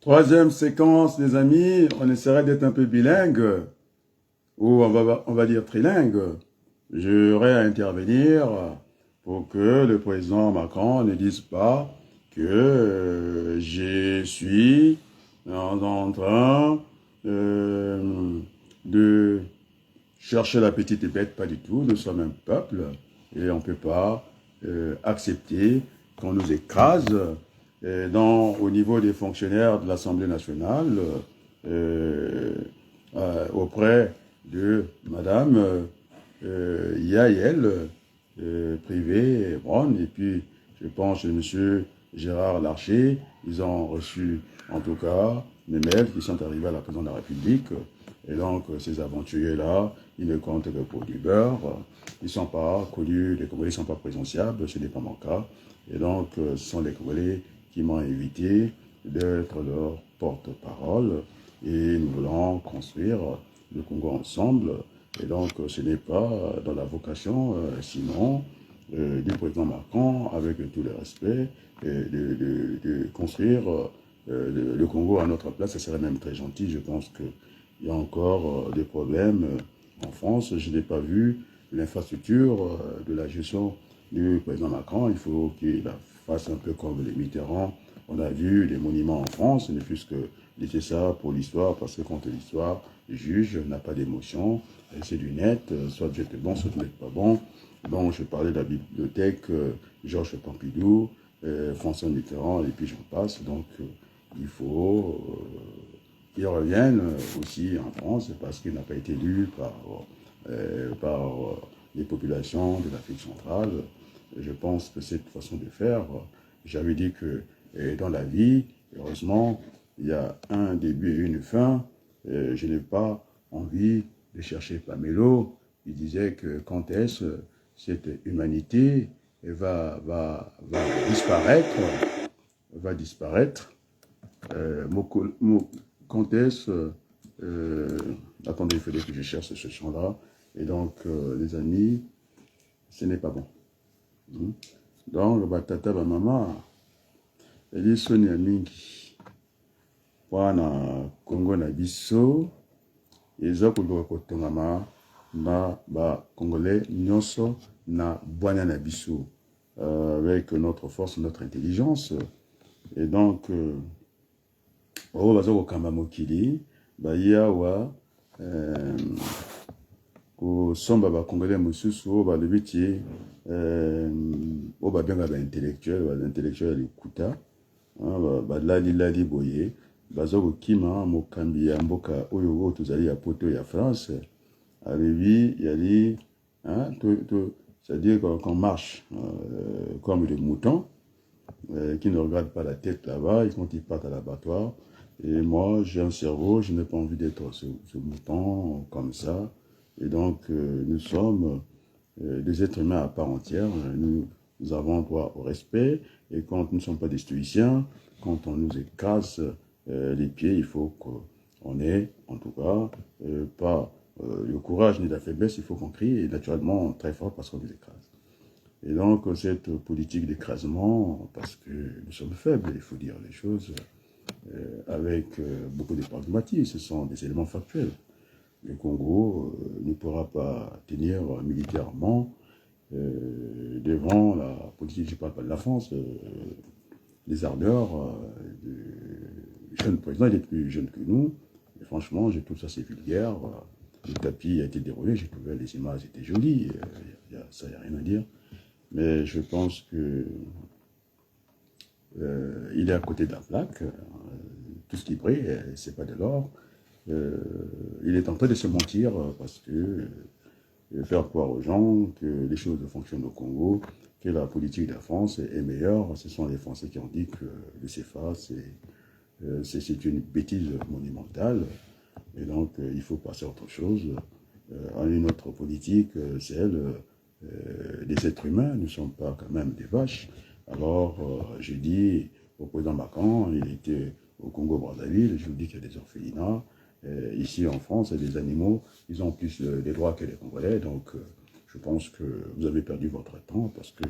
Troisième séquence, les amis, on essaierait d'être un peu bilingue, ou on va dire trilingue. J'aurais à intervenir pour que le président Macron ne dise pas que je suis en train de chercher la petite bête, pas du tout. Nous sommes un peuple et on ne peut pas accepter qu'on nous écrase au niveau des fonctionnaires de l'Assemblée nationale auprès de Madame Yael Privé Brown et puis je pense Monsieur Gérard Larcher. Ils ont reçu en tout cas des mails qui sont arrivés à la présidente de la République. Et donc, ces aventuriers-là, ils ne comptent que pour du beurre. Ils ne sont pas connus, les Congolais ne sont pas présentiables, ce n'est pas mon cas. Et donc, ce sont les Congolais qui m'ont invité d'être leur porte-parole. Et nous voulons construire le Congo ensemble. Et donc, ce n'est pas dans la vocation, sinon, du président Macron, avec tout le respect, de construire le Congo à notre place. Ça serait même très gentil. Je pense qu'il y a encore des problèmes en France. Je n'ai pas vu l'infrastructure de la gestion du président Macron. Il faut qu'il fasse un peu comme les Mitterrand. On a vu des monuments en France, ne fût-ce que laisser ça pour l'histoire, parce que quand l'histoire, le juge n'a pas d'émotion, c'est du net, soit vous êtes bon, soit vous n'êtes pas bon. Donc je parlais de la bibliothèque Georges Pompidou, François Mitterrand, et puis j'en passe. Donc il faut qu'il revienne aussi en France, parce qu'il n'a pas été élu par les populations de l'Afrique centrale. Je pense que cette façon de faire, j'avais dit que dans la vie, heureusement, il y a un début et une fin. Je n'ai pas envie de chercher Pamélo. Il disait que quand est-ce cette humanité va disparaître. Quand est-ce attendez, il fallait que je cherche ce chant-là. Et donc, les amis, ce n'est pas bon. Donc, batata, maman, elle dit Sonia Mingi. Wana Congo na biso, eza koluka kotongama na ba Congolais nyonso na bwana na biso, avec notre force, notre intelligence. Et donc, oyo baza kokamba mokili, baya wa kosomba ba Congolais mosusu oyo balobi tie oyo babenga ba intellectuel ya likuta, balali boye baza kokima mokambi ya mboka oyo tozali ya poto ya France alobi yali c'est-à-dire qu'on marche comme des moutons qui ne regardent pas la tête là-bas, et quand ils partent à l'abattoir. Et moi, j'ai un cerveau, je n'ai pas envie d'être ce mouton comme ça. Et donc, nous sommes des êtres humains à part entière. Nous avons droit au respect. Et quand nous ne sommes pas des stoïciens, quand on nous écrase les pieds, il faut qu'on ait, en tout cas, pas le courage ni la faiblesse. Il faut qu'on crie, et naturellement très fort parce qu'on nous écrase. Et donc, cette politique d'écrasement, parce que nous sommes faibles, il faut dire les choses avec beaucoup de pragmatisme, ce sont des éléments factuels. Le Congo ne pourra pas tenir militairement devant la politique, je ne parle pas de la France, les ardeurs du jeune président. Il est plus jeune que nous, et franchement, je trouve ça assez vulgaire. Le tapis a été déroulé, j'ai trouvé les images étaient jolies, ça, il n'y a rien à dire. Mais je pense que il est à côté de la plaque. Tout ce qui brille, c'est pas de l'or. Il est en train de se mentir parce que faire croire aux gens que les choses fonctionnent au Congo, que la politique de la France est meilleure. Ce sont les Français qui ont dit que le CFA, c'est une bêtise monumentale. Et donc, il faut passer à autre chose. À une autre politique, c'est elle des êtres humains, nous ne sommes pas quand même des vaches. Alors, j'ai dit au président Macron, il était au Congo-Brazzaville, je vous dis qu'il y a des orphelinats. Ici en France, les animaux, ils ont plus de droits que les Congolais. Donc, je pense que vous avez perdu votre temps parce que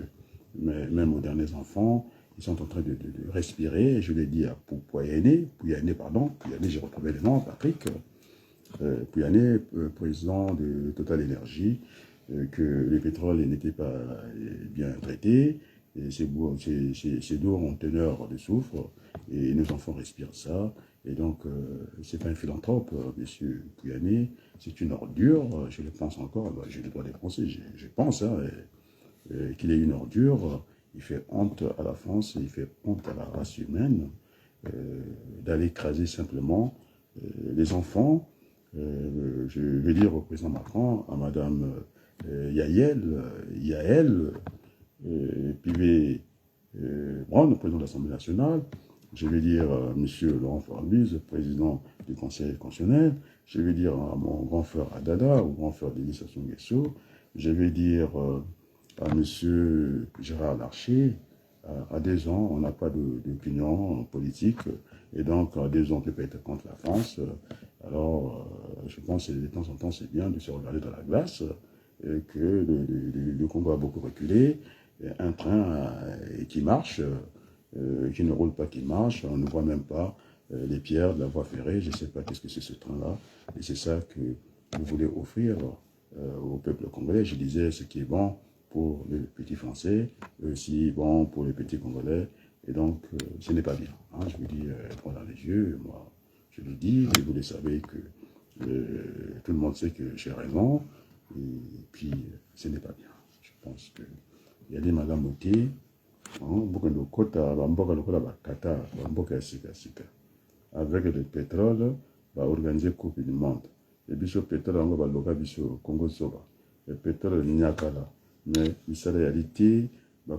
même aux derniers enfants, ils sont en train de respirer. Je l'ai dit à Pouyanné, j'ai retrouvé le nom, Patrick, Pouyanné, président de Total Énergie, que le pétrole n'était pas bien traité, et ces lourds en teneur de soufre, et nos enfants respirent ça. Et donc, c'est pas un philanthrope, monsieur Pouyanné, c'est une ordure, je le pense encore, j'ai le droit de penser, je pense hein, qu'il est une ordure, il fait honte à la France, il fait honte à la race humaine, d'aller écraser simplement les enfants. Je vais dire au président Macron, à madame Yael, Pivet Brown, le président de l'Assemblée nationale, je vais dire à M. Laurent Fabius, président du Conseil constitutionnel, je vais dire à mon grand frère Adada, au grand frère Denis Sassou Nguesso, je vais dire à M. Gérard Larcher, à 2 ans, on n'a pas d'opinion politique, et donc à 2 ans, on ne peut pas être contre la France. Alors, je pense que de temps en temps, c'est bien de se regarder dans la glace, et que le Congo a beaucoup reculé, un train qui marche, qui ne roule pas, qui marche, on ne voit même pas les pierres de la voie ferrée, je ne sais pas qu'est-ce que c'est ce train-là, et c'est ça que vous voulez offrir au peuple congolais. Je disais, ce qui est bon pour les petits Français, aussi bon pour les petits Congolais, et donc ce n'est pas bien. Hein, je vous dis, droit dans les yeux, moi je le dis, et vous le savez que tout le monde sait que j'ai raison, et puis ce n'est pas bien. Je pense que il y a des madame Oti, avec le pétrole, va organiser Coupe du Monde. Et puis ce pétrole, on va le sur Congo Soba. Le pétrole, il n'y a pas là. Mais la réalité, la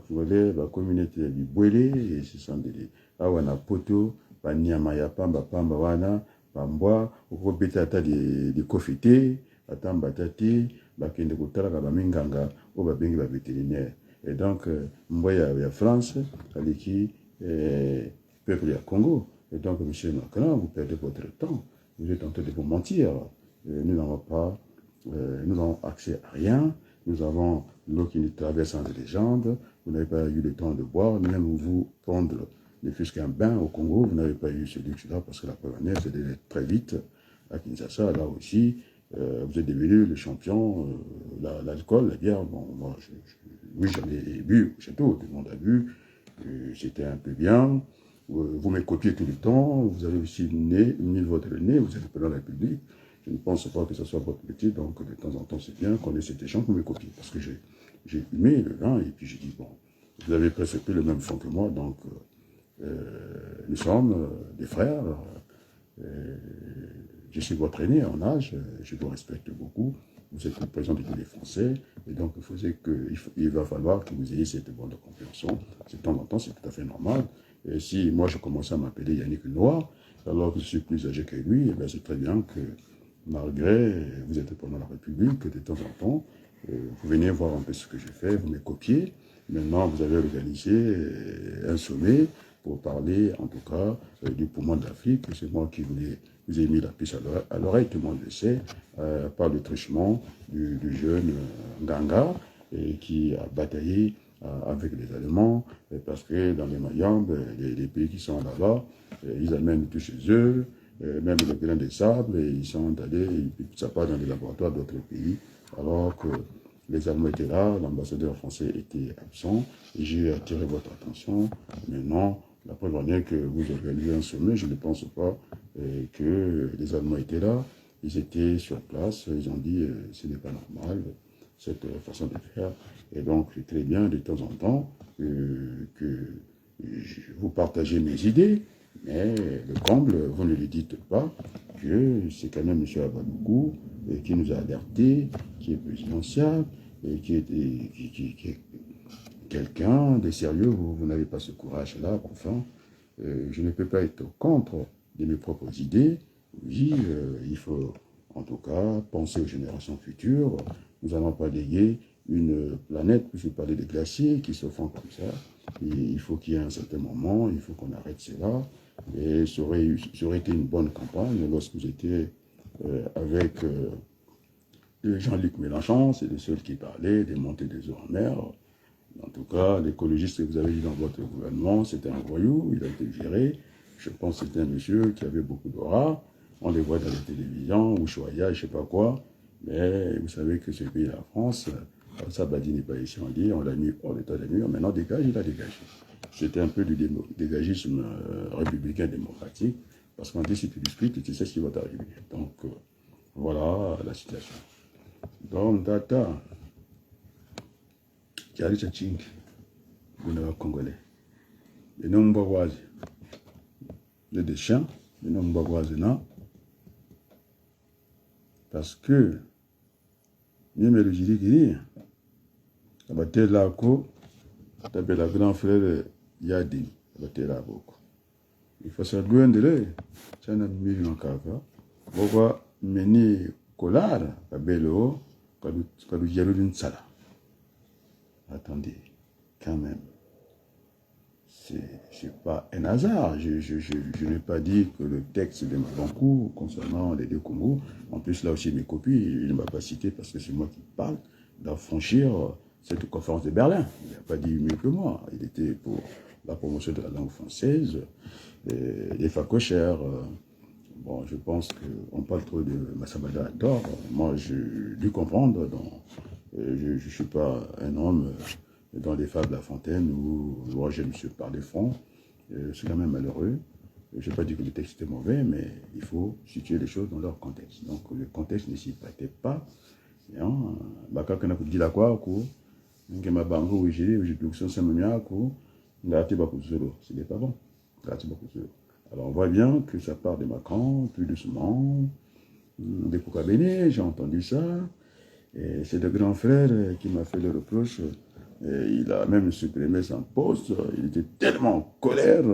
communauté du Bouélé, et ce sont des awana poto, ba nyama pamba wana, bamboa, au bete ata des kofité, ata mbatati, ba kende kotala ka ba minganga, o ba bengi ba vétérinaire. Et donc, mboya ya France, aliki, peuple ya Congo. Et donc, monsieur Macron, vous perdez votre temps. Vous êtes en train de vous mentir. Nous n'avons pas, nous n'avons accès à rien. Nous avons l'eau qui nous traverse entre les jambes. Vous n'avez pas eu le temps de boire, même vous prendre ne fût-ce qu'un bain au Congo. Vous n'avez pas eu ce luxe-là parce que la première, c'est d'aller très vite à Kinshasa. Là aussi, vous êtes devenu le champion. L'alcool, la bière, bon, moi, oui, j'en ai bu, c'est tout le monde a bu. C'était un peu bien. Vous me copiez tout le temps. Vous avez aussi mis votre nez. Vous êtes président de la République. Je ne pense pas que ce soit votre métier, donc de temps en temps, c'est bien qu'on ait cet échange pour me copier. Parce que j'ai fumé le vin, et puis j'ai dit, bon, vous avez presque le même fond que moi, donc nous sommes des frères. Je suis votre aîné en âge, je vous respecte beaucoup. Vous êtes le président de tous les Français, et donc il va falloir que vous ayez cette bonne compréhension. De temps en temps, c'est tout à fait normal. Et si moi je commence à m'appeler Yannick Noir, alors que je suis plus âgé que lui, eh c'est très bien que malgré, vous êtes pendant la République, que de temps en temps, vous venez voir un peu ce que je fais, vous me copiez. Maintenant, vous avez organisé un sommet pour parler, en tout cas, du poumon de l'Afrique. C'est moi qui vous ai mis la puce à l'oreille, tout le monde le sait, par le truchement du jeune Nganga, qui a bataillé avec les Allemands, parce que dans les Mayambes, les pays qui sont là-bas, ils amènent tout chez eux, même le grain de sable, et ils sont allés, ça part dans les laboratoires d'autres pays, alors que les Allemands étaient là, l'ambassadeur français était absent, et j'ai attiré votre attention. Maintenant, la preuve en est que vous organisez un sommet, je ne pense pas que les Allemands étaient là, ils étaient sur place, ils ont dit ce n'est pas normal, cette façon de faire, et donc c'est très bien de temps en temps que vous partagez mes idées, mais le comble, vous ne le dites pas, que c'est quand même M. Abadoukou qui nous a alertés, qui est présidentiel, et qui est quelqu'un de sérieux. Vous n'avez pas ce courage-là, enfin. Je ne peux pas être contre de mes propres idées. Oui, il faut en tout cas penser aux générations futures. Nous n'allons pas léguer une planète, je parlais des glaciers qui se font comme ça. Et il faut qu'il y ait un certain moment, il faut qu'on arrête cela. Et ça aurait été une bonne campagne lorsque j'étais avec Jean-Luc Mélenchon, c'est le seul qui parlait des montées des eaux en mer. En tout cas, l'écologiste que vous avez dit dans votre gouvernement, c'était un voyou, il a été viré. Je pense que c'était un monsieur qui avait beaucoup d'aura. On les voit dans les télévisions, ou Choya, je ne sais pas quoi. Mais vous savez que ce pays, la France, Sabadi n'est pas ici, on l'a mis hors d'état de nuire. Maintenant, dégage, il a dégagé. C'était un peu du dégagisme républicain démocratique. Parce qu'on dit, si tu discutes, tu sais ce qui va t'arriver. Donc, voilà la situation. Donc, Tata, Kiali Chaching, le Congolais. Les noms Mbawaz, les Deschamps, les noms Mbawaz, non. Parce que, même le Jiri Giri, abatté là, t'appelles la grand frère Yadi, abatté là, beaucoup. Il faut se douer de lui, c'est un million kaka. Pourquoi, meni kolar, kabelo, kadu yaludin sala. Attendez, quand même. C'est pas un hasard. Je n'ai pas dit que le texte de Mabankou concernant les deux Congos, en plus là aussi mes copies, il ne m'a pas cité parce que c'est moi qui parle, d'affranchir cette conférence de Berlin. Il n'a pas dit mieux que moi. Il était pour la promotion de la langue française, les facochères. Bon, je pense qu'on parle trop de Massabada d'or. Moi, je dû comprendre. Je ne suis pas un homme dans les fables de La Fontaine où Roger me par les fonds. C'est quand même malheureux. Je n'ai pas dit que le texte était mauvais, mais il faut situer les choses dans leur contexte. Donc, le contexte ne s'y prêtait pas. Baka kana kudila kwako nge mabango ujiri ujiduction semeniako ngati bakuzolo, ce n'est pas bon. Ngati bakuzolo. Alors on voit bien que ça part de Macron, plus doucement, des Koukabéné, j'ai entendu ça. Et c'est le grand frère qui m'a fait le reproche. Et il a même supprimé son poste. Il était tellement en colère.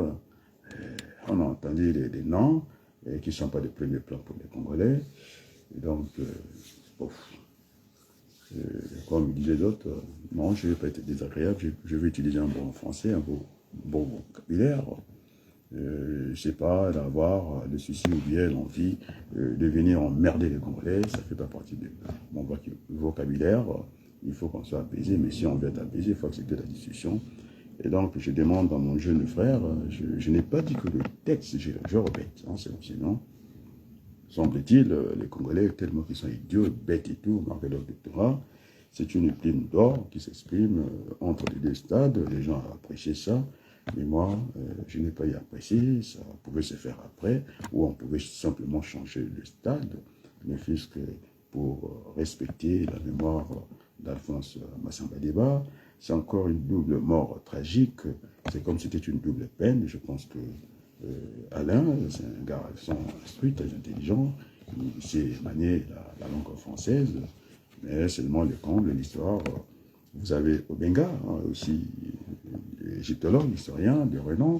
Et on a entendu des noms qui ne sont pas de premier plan pour les Congolais. Et donc, comme disaient d'autres, non, je ne vais pas être désagréable. Je vais utiliser un bon français, un bon vocabulaire. Je ne sais pas, d'avoir le souci ou bien l'envie de venir emmerder les Congolais, ça ne fait pas partie de mon vocabulaire. Il faut qu'on soit apaisé, mais si on veut être apaisé, il faut accepter la discussion. Et donc, je demande à mon jeune frère, je n'ai pas dit que le texte, je répète, hein, sinon, semble-t-il, les Congolais, tellement qu'ils sont idiots, bêtes et tout, malgré leur doctorat, c'est une plume d'or qui s'exprime entre les deux stades, les gens ont apprécié ça. Mais moi, je n'ai pas y apprécié, ça pouvait se faire après, ou on pouvait simplement changer le stade, ne fût-ce que pour respecter la mémoire d'Alphonse Massamba Deba. C'est encore une double mort tragique, c'est comme si c'était une double peine. Je pense que Alain, c'est un garçon instruit, très intelligent, il sait manier la langue française, mais seulement le comble, l'histoire. Vous avez Obenga, hein, aussi égyptologue, historien de renom,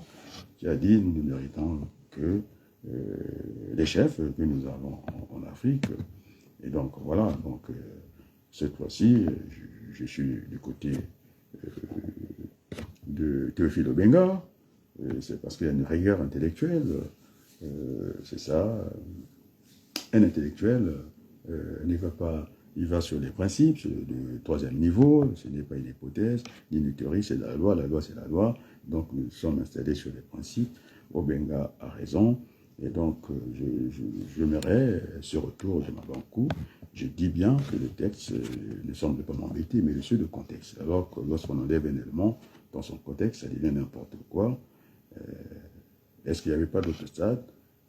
qui a dit nous ne méritons que les chefs que nous avons en Afrique. Et donc voilà, donc cette fois-ci, je suis du côté de Théophile Obenga. C'est parce qu'il y a une rigueur intellectuelle. C'est ça. Un intellectuel ne va pas. Il va sur les principes, sur le troisième niveau, ce n'est pas une hypothèse, ni une théorie, c'est la loi c'est la loi. Donc nous sommes installés sur les principes. Obenga a raison. Et donc je m'irai ce retour de Mabankou. Je dis bien que le texte ne semble pas m'embêter, mais le sujet de contexte. Alors que lorsqu'on enlève un élément dans son contexte, ça devient n'importe quoi. Est-ce qu'il n'y avait pas d'autre stade?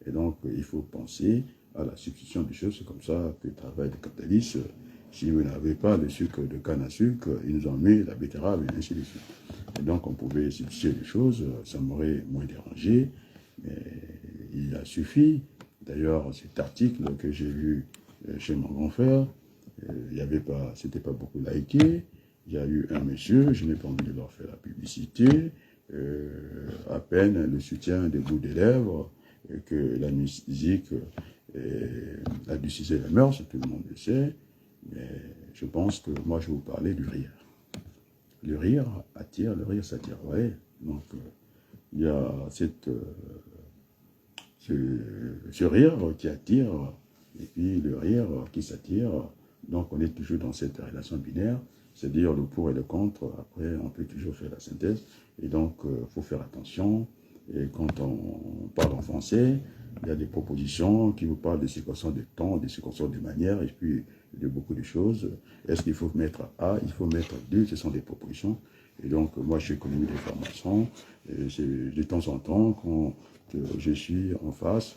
Et donc il faut penser à la substitution des choses. C'est comme ça que travaille le capitaliste. Si vous n'avez pas le sucre de canne à sucre, ils nous ont mis la betterave et ainsi de suite. Et donc on pouvait substituer les choses, ça m'aurait moins dérangé, mais il a suffi. D'ailleurs, cet article que j'ai lu chez mon grand frère, c'était pas beaucoup liké. Il y a eu un monsieur, je n'ai pas envie de leur faire la publicité, à peine le soutien des bouts des lèvres, que la musique a dulcisé la mœurs, tout le monde le sait, mais je pense que moi je vais vous parler du rire. Le rire attire, le rire s'attire, vous voyez. Donc il y a ce rire qui attire, et puis le rire qui s'attire. Donc on est toujours dans cette relation binaire. c'est dire le pour et le contre. Après, on peut toujours faire la synthèse. Et donc, il faut faire attention. Et quand on parle en français, il y a des propositions qui vous parlent de séquences de temps, de séquences de manière, et puis de beaucoup de choses. Est-ce qu'il faut mettre A, il faut mettre D, ce sont des propositions. Et donc, moi, je suis économie des formations. Et de temps en temps, quand je suis en face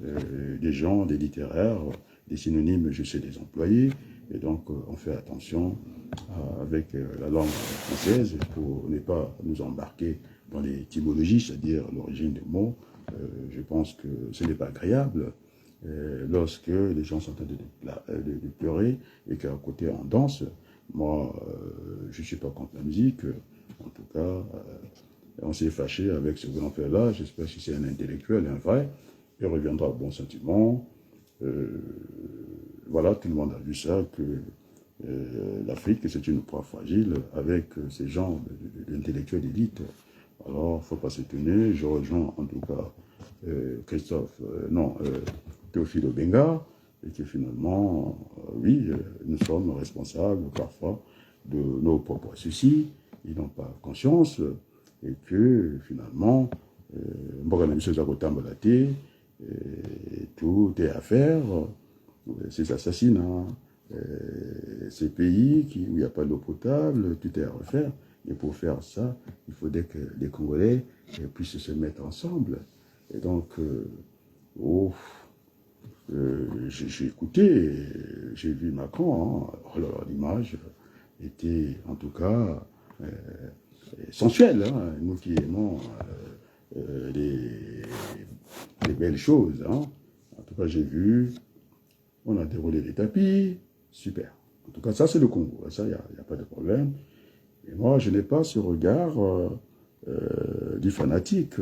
des gens, des littéraires, des synonymes, je sais les employer. Et donc, on fait attention avec la langue française pour ne pas nous embarquer dans l'étymologie, c'est-à-dire l'origine des mots. Je pense que ce n'est pas agréable lorsque les gens sont en train de pleurer et qu'à côté on danse. Moi, je ne suis pas contre la musique. En tout cas, on s'est fâché avec ce grand frère-là. J'espère que c'est un intellectuel, un vrai. Il reviendra au bon sentiment. Voilà, tout le monde a vu ça, que l'Afrique, c'est une proie fragile avec ces gens d'intellectuels d'élite. Alors, il ne faut pas s'étonner. Je rejoins en tout cas Théophile Obenga, et que finalement, oui, nous sommes responsables parfois de nos propres soucis. Ils n'ont pas conscience, et que finalement, tout est à faire, ces assassinats, ces pays où il n'y a pas d'eau potable, tout est à refaire. Et pour faire ça, il faudrait que les Congolais puissent se mettre ensemble. Et donc, j'ai écouté, j'ai vu Macron, hein. Oh là là, l'image était en tout cas sensuelle. Hein. Nous qui aimons les belles choses. Hein. En tout cas, j'ai vu, on a déroulé les tapis, super. En tout cas, ça c'est le Congo, ça, il n'y a pas de problème. Et moi, je n'ai pas ce regard du fanatique.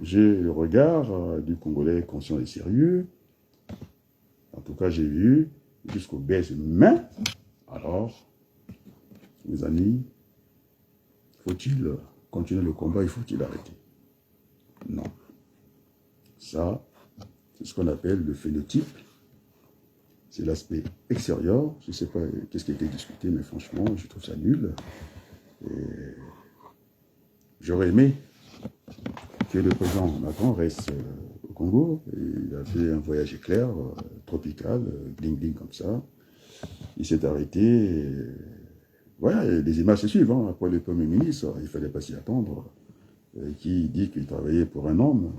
J'ai le regard du Congolais conscient et sérieux. En tout cas, j'ai vu jusqu'au baise-main. Alors, mes amis, faut-il continuer le combat, il faut-il arrêter? Non. Ça, c'est ce qu'on appelle le phénotype. C'est l'aspect extérieur. Je ne sais pas qu'est-ce qui a été discuté, mais franchement, je trouve ça nul. J'aurais aimé que le président Macron reste au Congo. Il a fait un voyage éclair, tropical, gling-gling comme ça. Il s'est arrêté. Voilà, les images se suivent. Hein. Après le Premier ministre, il ne fallait pas s'y attendre. Qui dit qu'il travaillait pour un homme.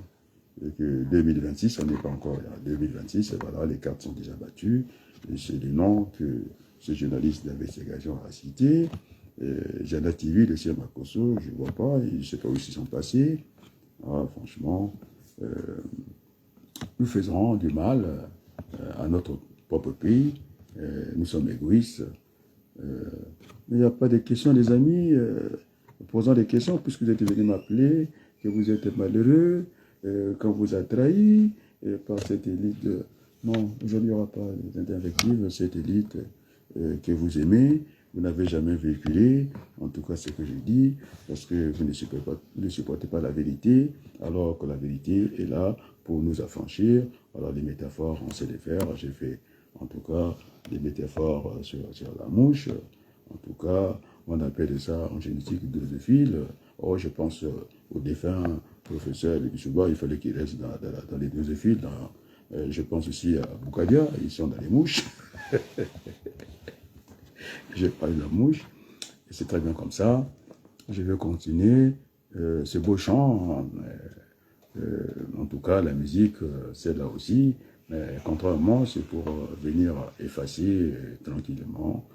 Et que 2026, on n'est pas encore là. 2026, et voilà, les cartes sont déjà battues. Et c'est les noms que ce journaliste d'investigation a cités. Jana TV, le Siem Makosso, je ne vois pas, je ne sais pas où ils se sont passés. Ah, franchement, nous faisons du mal à notre propre pays. Nous sommes égoïstes. Mais il n'y a pas de questions, les amis. Posant des questions, puisque vous êtes venus m'appeler, que vous êtes malheureux, qu'on vous a trahi par cette élite. Non, aujourd'hui, il n'y aura pas d'invective. Cette élite que vous aimez, vous n'avez jamais véhiculé, en tout cas ce que je dis, parce que vous ne supportez pas la vérité, alors que la vérité est là pour nous affranchir. Alors les métaphores, on sait les faire. J'ai fait en tout cas des métaphores sur la mouche. En tout cas, on appelle ça en génétique drosophile. Oh, je pense au défunt professeur Bisuba, il fallait qu'il reste dans les drosophiles. Je pense aussi à Boukadia, ils sont dans les mouches. J'ai parlé de la mouche, et c'est très bien comme ça. Je vais continuer ce beau chant. En tout cas, la musique, c'est là aussi. Mais contrairement, c'est pour venir effacer tranquillement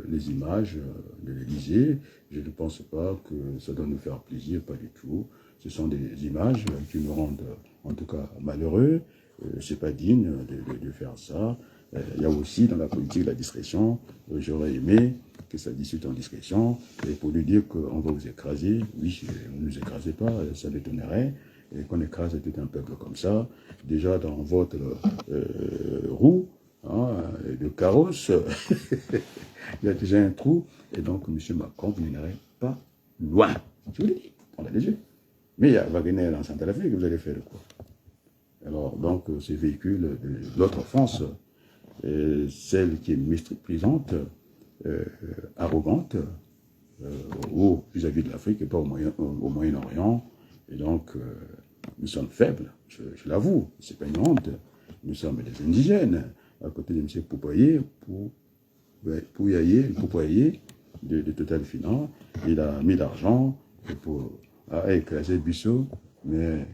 les images de l'Élysée. Je ne pense pas que ça doit nous faire plaisir, pas du tout. Ce sont des images qui nous rendent, en tout cas, malheureux. C'est pas digne de faire ça. Il y a aussi dans la politique la discrétion. J'aurais aimé que ça discute en discrétion. Et pour lui dire qu'on va vous écraser, oui, vous ne nous écrasez pas, ça m'étonnerait. Et qu'on écrase tout un peuple comme ça. Déjà dans votre roue, hein, de carrosse, il y a déjà un trou. Et donc, M. Macron, vous n'irez pas loin. Je vous le dis, on a les yeux. Mais il y a Wagner en Centrafrique, vous allez faire quoi? Alors, donc, ces véhicules de l'autre France, celle qui est méprisante, arrogante vis-à-vis de l'Afrique et pas au Moyen-Orient. Et donc, nous sommes faibles, je l'avoue, c'est pas une honte. Nous sommes des indigènes, à côté de M. Poupoyer, Poupoyer de Total Finance. Il a mis l'argent pour écraser Bissot, mais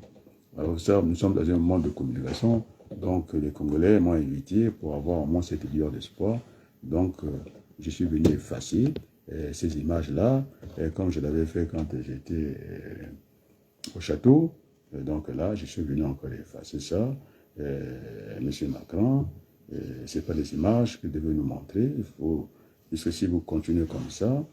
alors ça, nous sommes dans un monde de communication, donc les Congolais m'ont invité pour avoir au moins cette lueur d'espoir. Donc, je suis venu effacer ces images-là, comme je l'avais fait quand j'étais au château. Donc là, je suis venu encore effacer ça. Monsieur Macron, ce n'est pas des images que devez nous montrer. Il faut, puisque si vous continuez comme ça,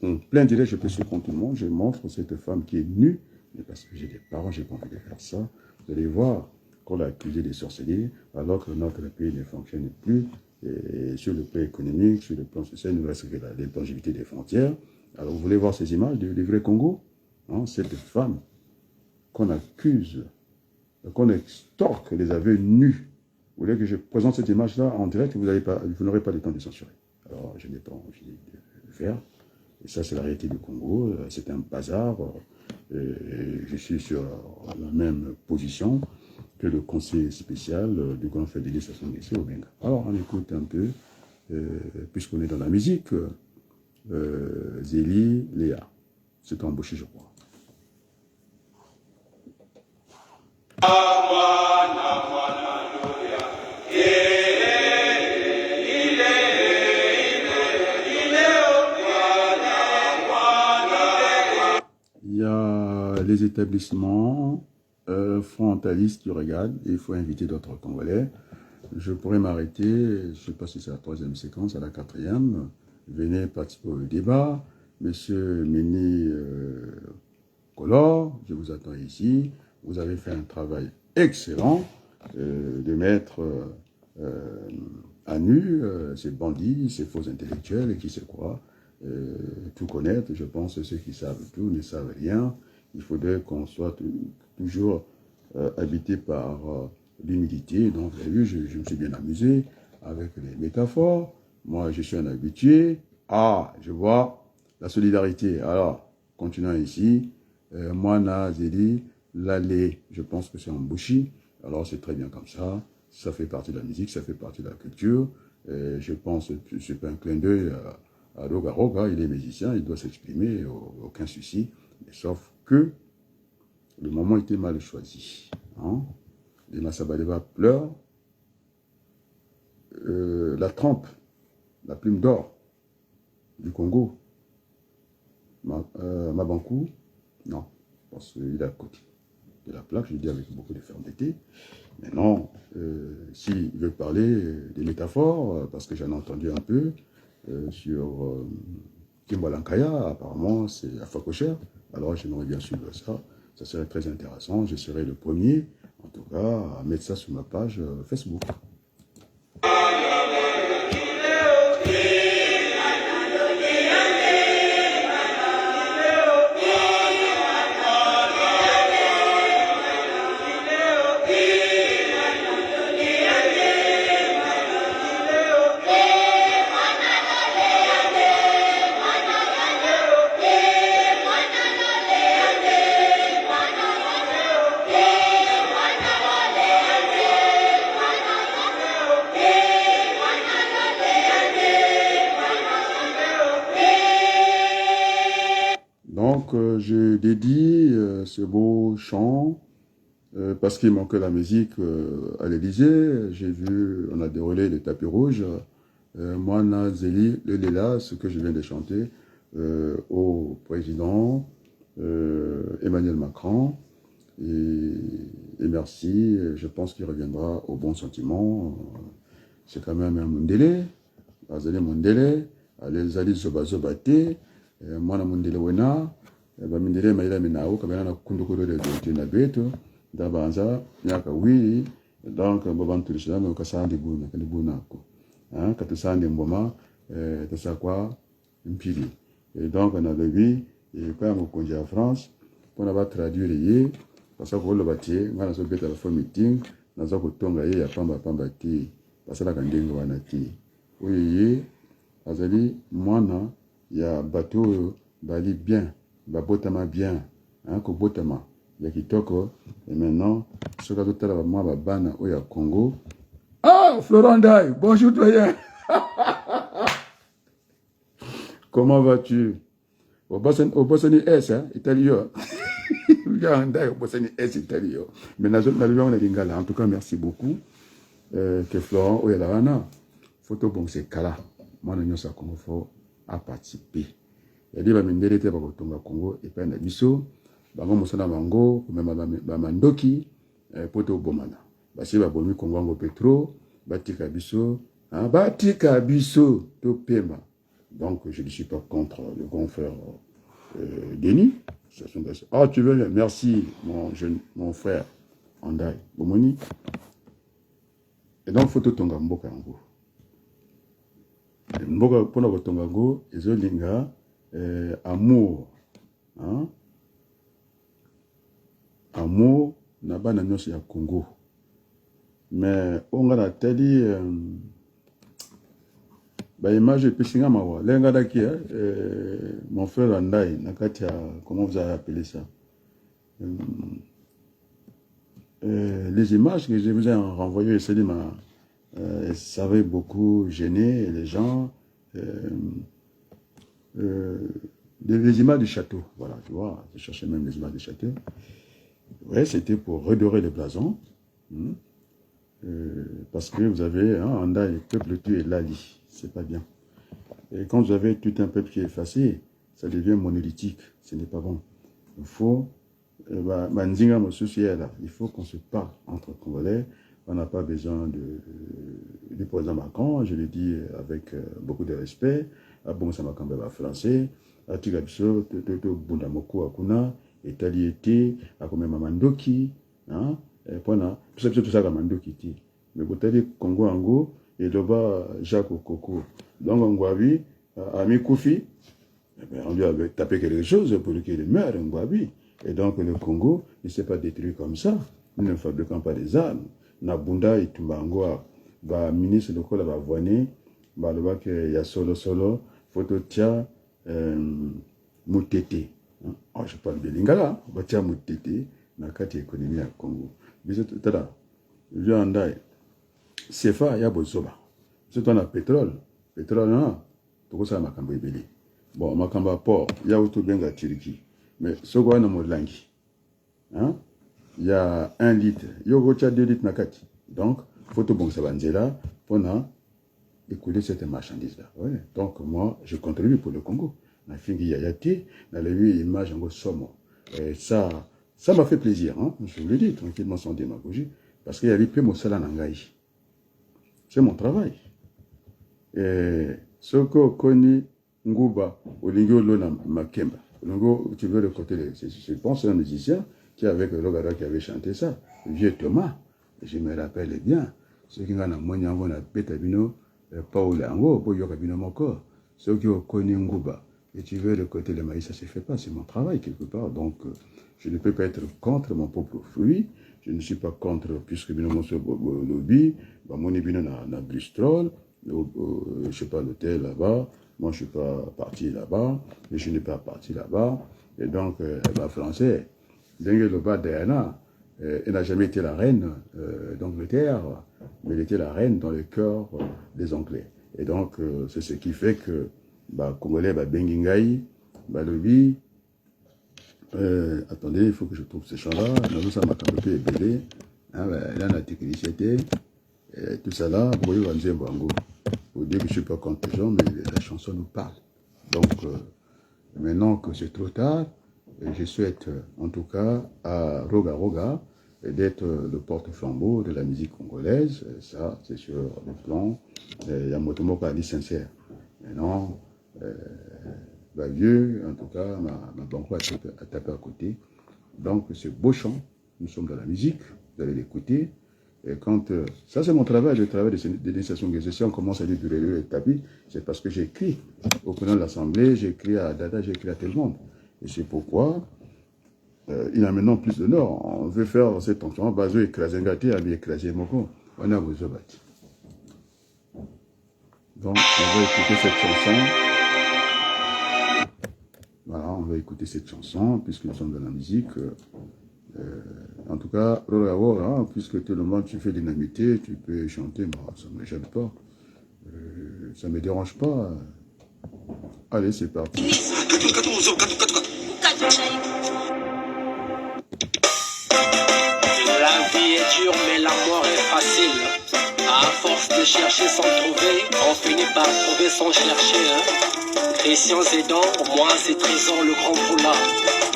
en plein direct, je peux sur contre tout le monde, je montre cette femme qui est nue, mais parce que j'ai des parents, j'ai pas envie de faire ça. Vous allez voir qu'on l'a accusé de sorcellerie, alors que notre pays ne fonctionne plus. Et sur le plan économique, sur le plan social, il nous reste que l'intangibité des frontières. Alors, vous voulez voir ces images du vrai Congo, hein, cette femme qu'on accuse, qu'on extorque les aveux nus. Vous voulez que je présente cette image-là en direct, vous n'aurez pas le temps de censurer. Alors, je n'ai pas envie de le faire. Et ça, c'est la réalité du Congo. C'est un bazar. Je suis sur la même position que le conseil spécial du Grand Fédéré Sassou Nguesso au Benga. Alors, on écoute un peu, puisqu'on est dans la musique, Zélie Léa. C'est embauché, je crois. Il y a les établissements frontalistes qui regardent, et il faut inviter d'autres Congolais. Je pourrais m'arrêter, je ne sais pas si c'est la troisième séquence, à la quatrième. Venez participer au débat. Monsieur Méni Color, je vous attends ici. Vous avez fait un travail excellent de mettre à nu ces bandits, ces faux intellectuels qui se croient tout connaître. Je pense que ceux qui savent tout ne savent rien. Il faudrait qu'on soit toujours habité par l'humilité. Donc, vous avez vu, je me suis bien amusé avec les métaphores. Moi, je suis un habitué. Ah, je vois la solidarité. Alors, continuons ici. Moi, Zéli, l'allée, je pense que c'est en Bouchi. Alors, c'est très bien comme ça. Ça fait partie de la musique, ça fait partie de la culture. Je pense que c'est pas un clin d'œil à Roga Roga. Il est musicien, il doit s'exprimer, aucun souci. Mais sauf que le moment était mal choisi. Hein? Les Massabadeva pleurent. La trempe, la plume d'or du Congo, Mabankou, non, parce qu'il est à côté de la plaque, je dis avec beaucoup de fermeté. Maintenant, s'il veut parler des métaphores, parce que j'en ai entendu un peu sur Kimbalankaya, apparemment c'est Afakocher, alors j'aimerais bien suivre ça, ça serait très intéressant, je serai le premier, en tout cas, à mettre ça sur ma page Facebook. Donc, je dédie ce beau chant parce qu'il manquait la musique à l'Élysée. J'ai vu, on a déroulé le tapis rouge. Moi, Zéli, le Léla, ce que je viens de chanter au président Emmanuel Macron. Et merci, je pense qu'il reviendra au bon sentiment. C'est quand même un Mundele, Azali Mundele, les Ali Zobazobate. Mwana mundele wena bamindele maila minao kabana na kundukuro de na beto da banza nyaka wi donc bobantu lislam ka sandi buna ka buna ko hein ka to sandi mboma to sakwa mpili et donc on a levé et quand on konja France pour va traduire yé parce que le bâtier ngana so beta la for meeting na za ko tonga yé ya pamba ti parce la kandengo wana ti oui azali mwana ya bateau bali bien babotama bien kobotama ya kitoko. Et maintenant soki azotala bamwa babana oyo ya Congo. Ah, Florent Ndai, bonjour doyen. Comment vas-tu? Au Bosnie S, italien. Ndai au Bosnie S, italien. Mais en tout cas, merci beaucoup. Que Florent oyo la wana photo bon c'est kala. Moi na nyosa Congo fo a participer. Ya di ba mindele te ba kotonga Congo et pas na biso. Bango mosana bango komema ba mandoki poto bomana. Basi ba bomi Congo ngo petro batika biso, batika biso to pema. Donc je ne suis pas contre le grand frère Denis. Ah, tu veux bien, merci mon frère Andai Bomoni. Et donc photo tonga mboka yango. Mboka pona ko tonga ngo ezolinga amour, amour na bana nyonso ya Congo. Mais on a teli ba image pesinga mawa lenga daki mon frère Andai nakatia, comment vous avez appelé ça, les images que je vous ai renvoyées, ça avait beaucoup gêné les gens. Les images du château, voilà, tu vois, je cherchais même les images du château. Ouais, c'était pour redorer le blason. Parce que vous avez Andai, le peuple tué Lali, c'est pas bien. Et quand vous avez tout un peuple qui est effacé, ça devient monolithique, ce n'est pas bon. Il faut il faut qu'on se parle entre Congolais. On n'a pas besoin du président Macron, je le dis avec beaucoup de respect. Bon, ça m'a quand même français. Atigabiso, Toto Bundamoko Akuna, Etaliété, Akome Mamandoki, tout ça Mandoki. Mais vous avez Congo Ango et là-bas Jacques Okoko. Donc Ngwabi, Ami Koufi, on lui avait tapé quelque chose pour qu'il meure, Ngwabi. Et donc le Congo ne s'est pas détruit comme ça. Nous ne fabriquons pas des armes. Nabunda et Tumbangoa, ministre de Kola Voine, il y a solo, photo tia Moutete. Je parle de Lingala, Batia Moutete, Nakati économie à Congo. Bisous tout à l'heure. Je Andai. CFA, il y a Bozoba. C'est un pétrole. Pétrole, non. Pourquoi ça m'a cambié belé? Bon, m'a cambié port. Il y a autour bien la Turquie. Mais ce qu'on a dans mon langue, il y a 1 litre. Il y a 2 litres nakati. Donc, photo bon ça va là pour écouler cette marchandise-là. Ouais. Donc, moi, je contribue pour le Congo. Na fingi yayati, na levi image en somme. Et ça m'a fait plaisir, je vous le dis, tranquillement, sans démagogie. Parce qu'il y a eu peu mon salaire nangai. C'est mon travail. Et ce que connaît Nguba, au Lingo Lona Makemba. Lingo, tu veux le côté, je pense c'est un musicien qui avec le Logara qui avait chanté ça, le vieux Thomas. Je me rappelle bien. Ceux qui ont un moyen de pétabino, Paul Ango, pour Yokabino Moko. Ceux qui ont connu Nguba. Et tu veux le côté de maïs, ça ne se fait pas, c'est mon travail quelque part. Donc, je ne peux pas être contre mon propre fruit. Je ne suis pas contre, puisque bien mon lobby, mon ébino na Bristol, je ne sais pas l'hôtel là-bas. Moi, je ne suis pas parti là-bas, mais je n'ai pas parti là-bas. Et donc, français, Dengue Loba Diana, elle n'a jamais été la reine d'Angleterre, mais elle était la reine dans le cœur des Anglais. Et donc, c'est ce qui fait que, Congolais, Bengingaï, Lobby, attendez, il faut que je trouve ces chants-là. Nous sommes à Kamopé et Bélé. Là, on a technicité. Tout ça là, vous voyez, vous dire que je ne suis pas contre les gens, mais la chanson nous parle. Donc, maintenant que c'est trop tard, je souhaite, en tout cas, à Roga Roga, d'être le porte-flambeau de la musique congolaise. Ça, c'est sur le plan. Il y a Motomo Ali sincère. Maintenant, vieux, en tout cas, ma banque a tapé à côté. Donc, ce beau chant, nous sommes dans la musique, vous allez l'écouter. Et quand, ça c'est mon travail, le travail de l'initiation de gestion, on commence à dire du le tapis, c'est parce que j'écris au président de l'Assemblée, j'écris à Dada, j'écris à tout le monde. Et c'est pourquoi, il a maintenant plus de nord. On veut faire cette fonction, Bazo écraser Ngati, Abi écraser Moko, on a besoin de Donc, on va écouter cette chanson. Voilà, on va écouter cette chanson, puisque nous sommes dans la musique. En tout cas, hein, puisque tout le monde, tu fais dynamité, tu peux chanter, moi, ça ne me gêne pas. Ça ne me dérange pas. Allez, c'est parti. La vie est dure, mais la mort est facile. À force de chercher sans trouver, on finit par trouver sans chercher. Christian Zedon, moi c'est Trésor le grand poula.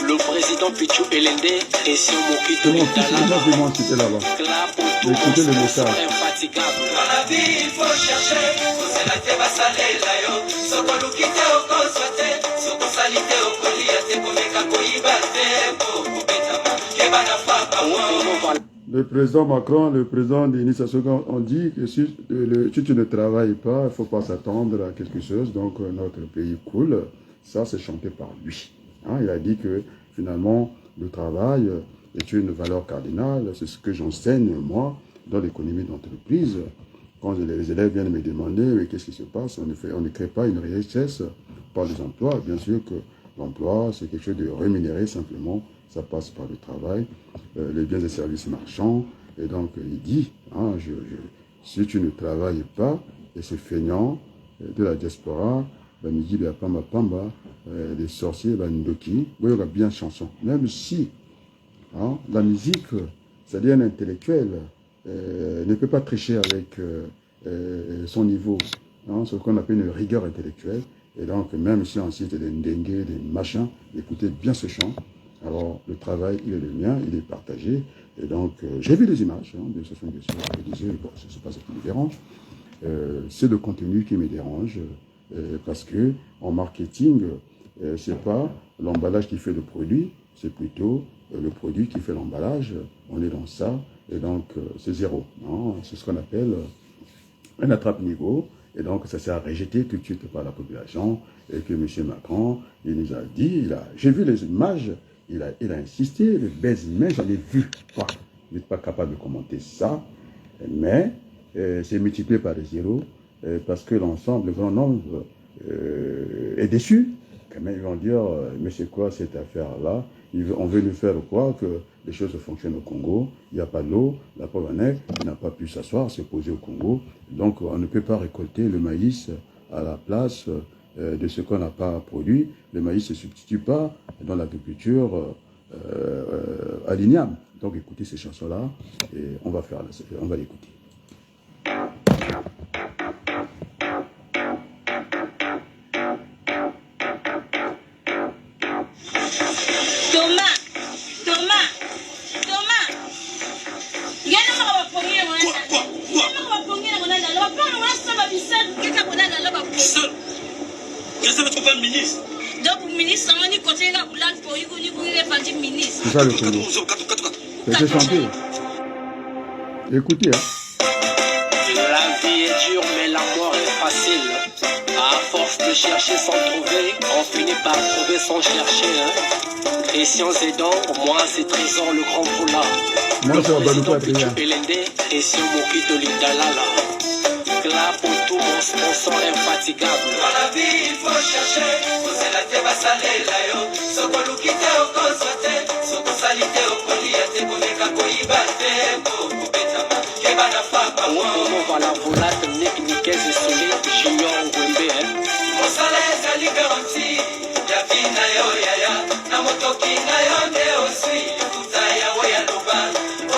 Le président Pichou Elende, Christian Mokito Lidala. Écoutez le message. Infatigable. Dans la vie, il faut chercher. C'est la teba salé la yo. Soko lukite o konsote. Soko salite o koliate. Komeka koibate. Kubetama. Kebana fapa. Le président Macron, le président Denis Sassou Nguesso ont dit que si tu ne travailles pas, il ne faut pas s'attendre à quelque chose. Donc notre pays coule. Ça, c'est chanté par lui. Hein, il a dit que finalement, le travail est une valeur cardinale. C'est ce que j'enseigne, moi, dans l'économie d'entreprise. Quand les élèves viennent me demander mais qu'est-ce qui se passe, on ne crée pas une richesse par les emplois. Bien sûr que l'emploi, c'est quelque chose de rémunéré simplement. Ça passe par le travail, les biens et services marchands. Et donc, il dit, hein, si tu ne travailles pas, et c'est feignant de la diaspora, Midi Pamba Pamba, les sorciers, Ndoki, il y a bien chanson. Même si hein, la musique, c'est-à-dire un intellectuel, ne peut pas tricher avec son niveau, hein, ce qu'on appelle une rigueur intellectuelle. Et donc, même si on cite des ndengue, des machins, écoutez bien ce chant. Alors, le travail, il est le mien, il est partagé. Et donc, j'ai vu les images hein, de ce sont des choses que je disais, bon, ce n'est pas ce qui me dérange. C'est le contenu qui me dérange. Parce que en marketing, c'est pas l'emballage qui fait le produit, c'est plutôt le produit qui fait l'emballage. On est dans ça, et donc c'est zéro. C'est ce qu'on appelle un attrape-niveau. Et donc, ça s'est rejeté tout de suite par la population. Et que M. Macron, il nous a dit, j'ai vu les images, il a insisté, le baise-main, j'en ai vu. Je n'êtes pas capable de commenter ça, mais c'est multiplié par des zéros, parce que l'ensemble, le grand nombre, est déçu. Quand même, ils vont dire, mais c'est quoi cette affaire-là? On veut nous faire croire que les choses fonctionnent au Congo, il n'y a pas d'eau, la pauvre Annette n'a pas pu s'asseoir, se poser au Congo, donc on ne peut pas récolter le maïs à la place de ce qu'on n'a pas produit. Le maïs ne se substitue pas dans l'agriculture alignable. Donc écoutez ces chansons-là, et on va l'écouter. C'est ça le Congo. C'est chanté. Écoutez, hein. La vie est dure, mais la mort est facile. À force de chercher sans trouver, on finit par trouver sans chercher. Christian Zedon, moi c'est Trésor le grand poula. Moi c'est Balouko Adrien. Christian Mokito Lidala. Là pour tout mon sponsor infatigable. Dans la vie il faut chercher. Poser la teba salé la yo. Soko lukite o konsote. Soko salite o koliate. Komeka koibate. Kubetama. Kebana fapa. Ouamo vala volate. Nek nikeze soli. Junior Wembe. Mosala ezali garanti. Ya vina yo yaya. Na motoki na yo ne osui. Futa ya weya loba.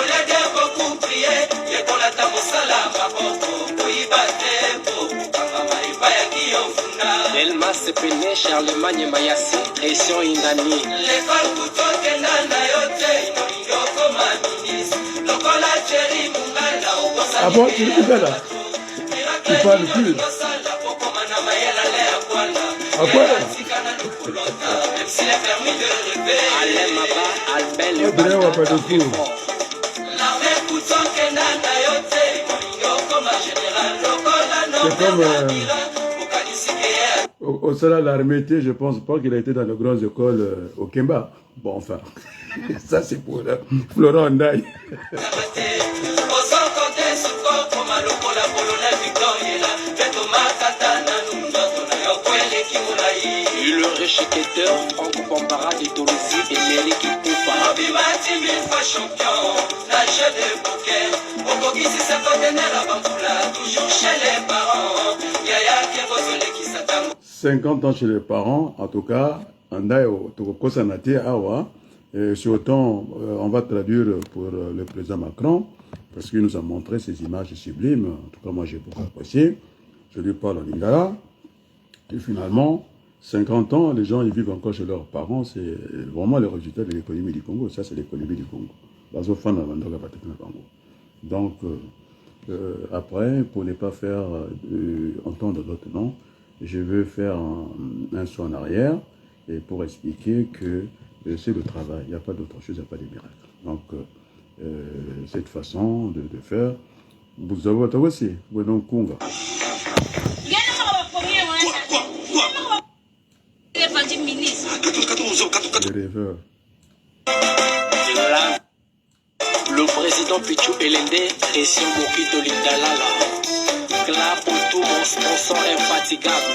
Olede beaucoup prier. Yekolata mosala maboko. Elma Sepene, Charlemagne Mayasi, Christian Indani. L'école Koutoke Nana Yote, Yoko Maminis, Lokola Cherry Mungala, Obosa. Ah bon, tu es là? Tu parles plus. À quoi? Même s'il est permis de rêver. Alain Maba, Albel, le l'armée Koutoke Nana Yote, Yoko Ma Général, Lokola c'est comme au sein de l'armée, je ne pense pas qu'il a été dans les grandes écoles au Kemba. Bon, enfin, ça c'est pour Florent Ndaye. le réchéqueteur, Franck Bambara de Dorosi et Nelly Kipoupa. Obimati mille fois champion, la jeune de bouquet. Okokisi sa conteneur à Bamboula, toujours chez les parents. Yaya qui rosole qui s'attend. 50 ans chez les parents, en tout cas, Andayo, Toko Sanate, Awa. Sur autant, on va traduire pour le président Macron, parce qu'il nous a montré ces images sublimes. En tout cas, moi, j'ai beaucoup apprécié. Je lui parle en lingala. Et finalement, 50 ans, les gens ils vivent encore chez leurs parents. C'est vraiment le résultat de l'économie du Congo. Ça, c'est l'économie du Congo. Donc, après, pour ne pas faire entendre d'autres noms, je veux faire un saut en arrière et pour expliquer que c'est le travail. Il n'y a pas d'autre chose, il n'y a pas de miracle. Donc, cette façon de faire, vous avez aussi, vous avez un Congo. Les rêveurs. Le président Pichou Elende, Christian Mokito Lindalala. Clap pour tout mon sponsor infatigable.